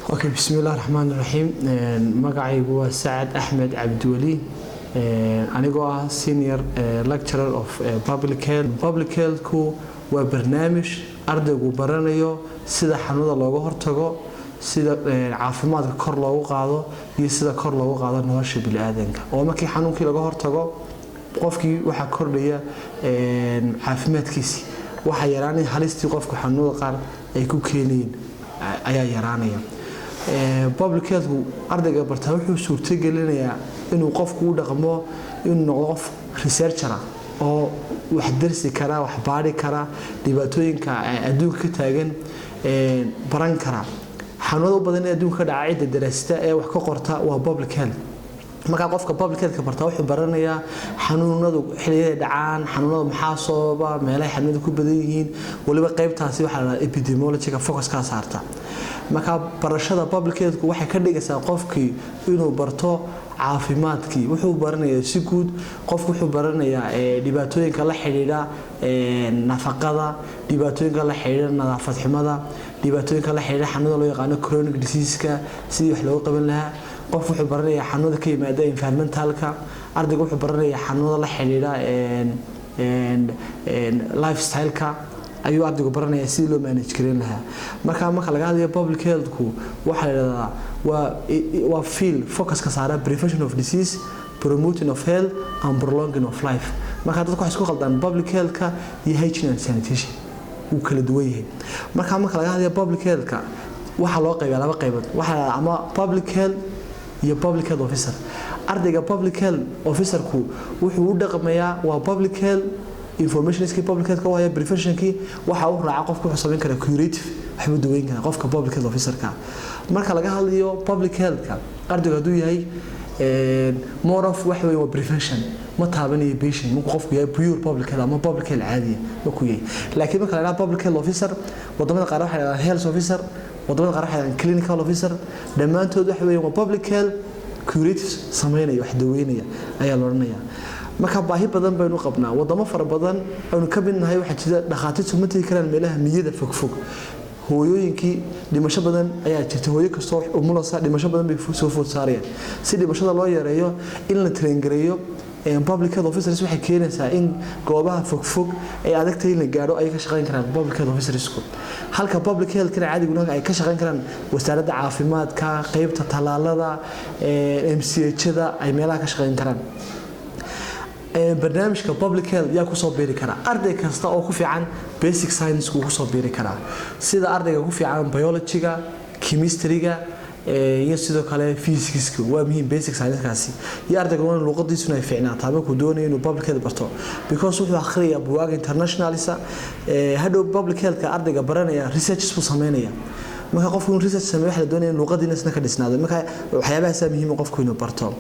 اوكي بسم الله الرحمن الرحيم magacaygu waa Saad Ahmed Abdulwali anigoo ah senior lecturer of public health ku waa barnaamij ardaygu baranayo sida xanuunada looga hortago sida caafimaadka kor loogu qaado iyo sida kor loogu qaado nolosha bini'aadanka oo markii xanuunkii laga hortago qofkii waxa kordhaya caafimaadkiisa waxa yaraanay halistii qofku xanuunada qaar ay ku keeneen ayaa yaraanaya public health ardayga barta wuxuu suurto gelinayaa inuu qofku u dhaqmo inuu noqdo qof researcher oo wax darsi kara wax baari kara dhibaatooyinka adduunka ka taagan baran kara xanuunada badan ee adduunka ka dhacay cid daraasada ee wax ka qorta waa public health marka qofka public health ka barta wuxuu baranayaa xanuunadu xilliyeed dhacaan xanuunada maxaa sababa meelaha xanuunadu ku badan yihiin waliba qaybtaasi waxa la epidemiology-ga focus ka saarta marka barashada public health waxay ka dhigaysaa qofkii inuu barto caafimaadkii wuxuu baranayaa si guud qofku wuxuu baranayaa dhibaatooyinka la xiriira nafaqada dhibaatooyinka la xiriira nadaafad xumada dhibaatooyinka la xiriira xanuunada loo yaqaan chronic disease-ka sidii wax looga qaban lahaa qof wuxuu baranayaa xanuunada ka yimaada environmentalka ardaygu wuxuu baranayaa xanuunada la xiriira lifestyle-ka ayuu ardaygu baranayaa sidii loo manage karin lahaa marka laga hadlayo public health-ku waxa la yiraahdaa waa field focus ka saara prevention of disease promoting of health and prolonging of life marka dadku waxay isku qaldaan public health-ka iyo hygiene and sanitation uu kala duwan yahay marka laga hadlayo public health-ka waxa loo qaybiyaa laba qaybood waxa ama public health iyo public health officer ardayga public health officer-ku wuxuu u dhaqmayaa waa public health information is public health ka waa prevention ki waxa uu raaca qofku wuxuu sameyn karaa curative waxba daweyn kara qofka public health officer ka marka laga hadlayo public health ka ardayga haduu yahay more of wax weey waa prevention ma taabanayo patient marka qofku yahay pure public health ama public health caadi ma ku yahay laakiin marka laga public health officer wadamada qaar waxa la health officer wadamada qaar waxa la clinical officer dhamaantood wax weey waa public health curative sameynaya wax daweynaya ayaa la oranayaa marka baahi badan baynu qabnaa wadamo fara badan aynu ka midnahay waxa jira dhaqaatiirtu ma tagi karaan meelaha miyada fog hooyooyinkii dhimasho badan ayaa jirta hooyo kastoo umulasa dhimasho badan bay soo food saarayaan si dhimashada loo yareeyo in la train gareeyo public health officers waxay keenaysaa in goobaha fog ay adagtay in la gaaro ay ka shaqeyn karaan public health officers halka public health kana caadiga ay ka shaqeyn karaan wasaaradda caafimaadka qaybta talaalada MCH-da ay meelaha ka shaqeyn karaan barnaamijka public health yaa ku soo beeri kara arday kasta oo ku fiican basic science ku soo beeri kara sida ardayga ku fiican biology-ga chemistry-ga iyo sidoo kale physics-ka waa muhiim basic science-kaasi iyo ardayga waa luqadiisu ay fiicnaataa markuu doonayo inuu public health barto because wuxuu akhriyaa buugaag internationalisa hadhow public health-ka ardayga baranaya research buu sameynaya marka qofku research sameeyo waxa la doonayaa luqadiisna ka dhisnaado marka waxyaabahaas muhiim ah qofku inuu barto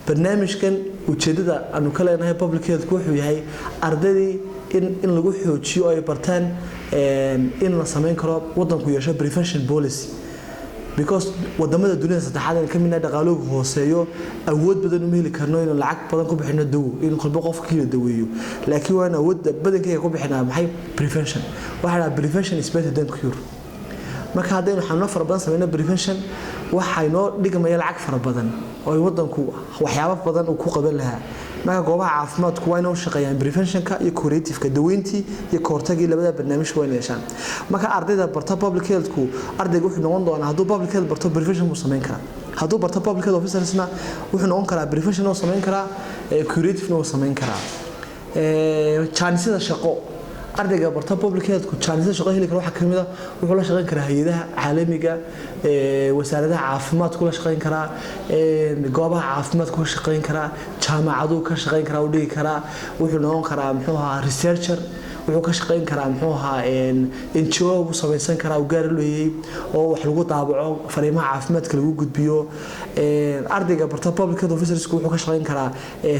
barnaamijkan ujeedada aanu ka leenahay public health wuxuu yahay ardaydii in lagu xoojiyo ay bartaan in la sameyn karo wadanku yeesho prevention policy because wadamada dunida saddexaad ee kamid ah dhaqaalooga hooseeyo awood badan u heli karno in lacag badan ku bixino dawo in qalbo qofka la daweeyo laakiin waa awood badankeega ku bixinaa maxay prevention waxa la prevention is better than cure marka hadaynu xanuun fara badan sameeyno prevention waxay noo dhigmaya lacag fara badan oo wadanku waxyaabo badan uu ku qaban lahaa marka goobaha caafimaadku waa inay u shaqeeyaan prevention-ka iyo curative-ka daweyntii iyo kahortagii labada barnaamij waa inay yeeshaan marka ardayda barta public health-ku ardaygu wuxuu noqon doonaa hadduu public health barto prevention uu sameyn karaa hadduu barto public health officers-na wuxuu noqon karaa prevention uu sameyn karaa curative-na uu sameyn karaa chance-da shaqo ardayga barta public health ku chance shaqo heli karo waxa kamid ah wuxuu la shaqeyn karaa hay'adaha caalamiga wasaaradaha caafimaadka la shaqeyn karaa goobaha caafimaadka la shaqeyn karaa jaamacado ka shaqeyn karaa u dhigi karaa wuxuu noqon karaa muxuu ahaa researcher wuxuu ka shaqeyn karaa muxuu ahaa NGO uu samaysan karaa uu gaar leeyahay oo wax lagu daabaco fariimaha caafimaadka lagu gudbiyo ardayga barta public health officers wuxuu ka shaqeyn karaa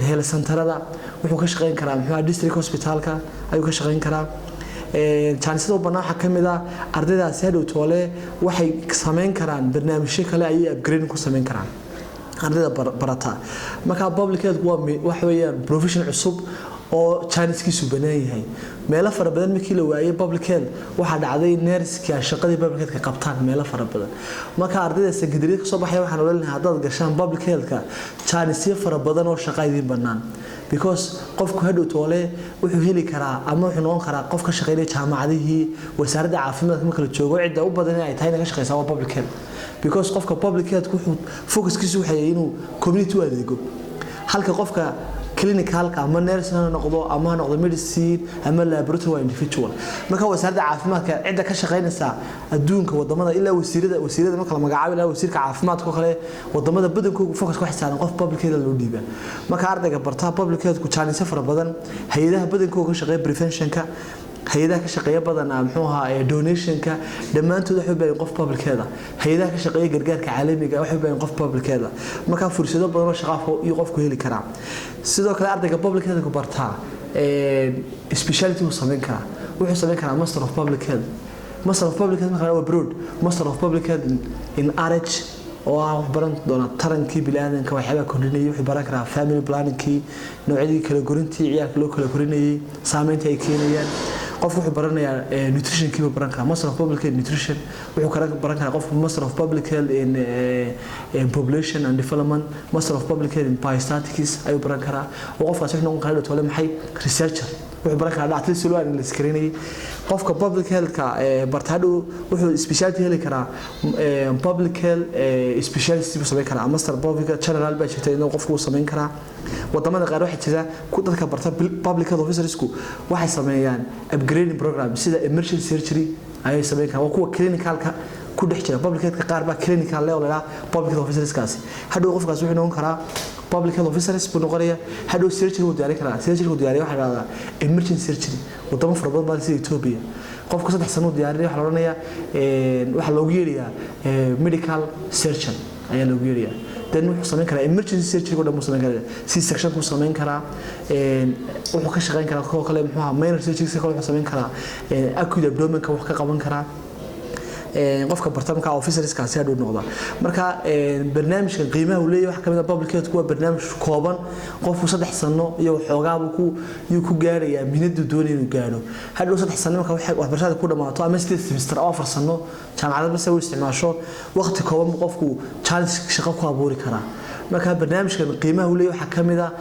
health centerada wuxuu ka shaqeyn karaa muxuu district hospitalka ayuu ka shaqeyn karaa chance-da banaan waxa kamid ah ardaydaasi hadhow toole waxay sameyn karaan barnaamijyo kale ay upgrade ku sameyn karaan ardayda barata marka public health waa wax weeyaan profession cusub oo Chinese-kiisu banaan yahay meelo fara badan markii la waayay public health waxa dhacday nurse-ka shaqadii public health ka qabtaan meelo fara badan marka ardayda secondary ka soo baxay waxaan oolanahay haddaad gashaan public health-ka chance fara badan oo shaqo idin banaan because qofku hadhow toole wuxuu heli karaa ama wuxuu noqon karaa qof ka shaqeynaya jaamacadihii wasaaradda caafimaadka marka la joogo cidda u badan ay tahay in ka shaqeysaa public health because qofka public health wuxuu focuskiisu waxa yahay inuu community u adeego halka qofka clinical ama nurse noqdo ama noqdo medicine ama laboratory individual marka wasaaradda caafimaadka cidda ka shaqeynaysa adduunka wadamada ilaa wasiirada marka la magacaabo ilaa wasiirka caafimaadka kale wadamada badankoodu focus ku xisaaran qof public health loo dhiiba marka ardayga barta public health ku challenge fara badan hay'adaha badankoodu ka shaqeeya prevention-ka hay'adaha ka shaqeeya badan muxuu ahaa donation-ka dhamaantood waxay u baahan qof public health hay'adaha ka shaqeeya gargaarka caalamiga waxay u baahan qof public health marka fursado badan oo shaqo iyo qofku heli kara sidoo kale ardayga public health ku barta specialty uu sameyn kara wuxuu sameyn karaa master of public health marka waa broad master of public health in RH oo wax baran doona tarankii bilaadanka waxyaaba kordhinayay wuxuu baran karaa family planning-kii noocyadii kala gorintii ciyaalka loo kala korinayay saameynta ay keenayaan qofku wuxuu baranayaa nutrition-kii buu baran karaa master of public health nutrition wuxuu baran karaa qofku master of public health in population and development master of public health in biostatistics ayuu baran karaa oo qofkaas wuxuu noqon karaa tole maxay researcher wuxuu baran karaa dhacdo si loo analyse karinay qofka public health-ka bartaadhu wuxuu specialty heli karaa public health specialist buu sameyn karaa master public general baa jirta inuu qofku uu sameyn karaa wadamada qaar waxa jira ku dadka barta public health officersku waxay sameeyaan upgrading program sida emergency surgery ayay sameyn karaan kuwa clinical-ka ku dhex jira public health qaar baa clinical level public health officerskaasi hadhow qofkaas wuxuu noqon karaa public health officers buu noqonaya hadhow surgery uu diyaari karaa surgery uu diyaariyo waxa la yiraahdaa emergency surgery wadamo fara badan baa sida Ethiopia qofku 3 sano diyaariyo waxa la oranayaa waxa loogu yeeriyaa medical surgeon ayaa loogu yeeriyaa dan wuxuu sameyn karaa emergency surgery oo dhan sameyn karaa C-section ku sameyn karaa wuxuu ka shaqeyn karaa koox kale muxuu minor surgery kale wuxuu sameyn karaa acute abdomen-ka wax ka qaban karaa qofka bartamka officerskaasi hadhow noqda marka barnaamijka qiimaha uu leeyahay waxa kamid ah public health kuwa barnaamij kooban qofku 3 sano iyo xoogaa uu ku gaaraya minadu doonay inuu gaaro hadhow 3 sano marka waxbarashada ku dhamaato ama 8 semester oo 4 sano jaamacadda bas uu isticmaasho waqti kooban qofku challenge shaqo ku abuuri kara marka barnaamijka qiimaha uu leeyahay waxa kamid ah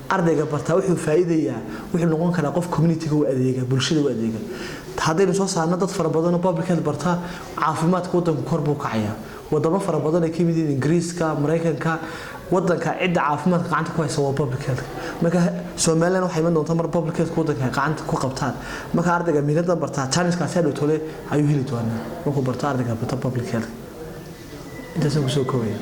ardayga barta wuxuu faa'iideeyaa wuxuu noqon karaa qof community-ga u adeega bulshada u adeega haddaynu soo saarno dad fara badan oo public health barta caafimaadka wadanku kor buu kacaya wadamo fara badan ay ka mid yihiin Ingiriiska Mareykanka wadanka cidda caafimaadka gacanta ku haysa waa public health marka Soomaaliland waxay iman doontaa mar public health wadanka gacanta ku qabtaan marka ardayga miinada barta challenge-kaasi hadhow tole ayuu heli doonaa markuu barta ardayga barta public health intaas ku soo koobay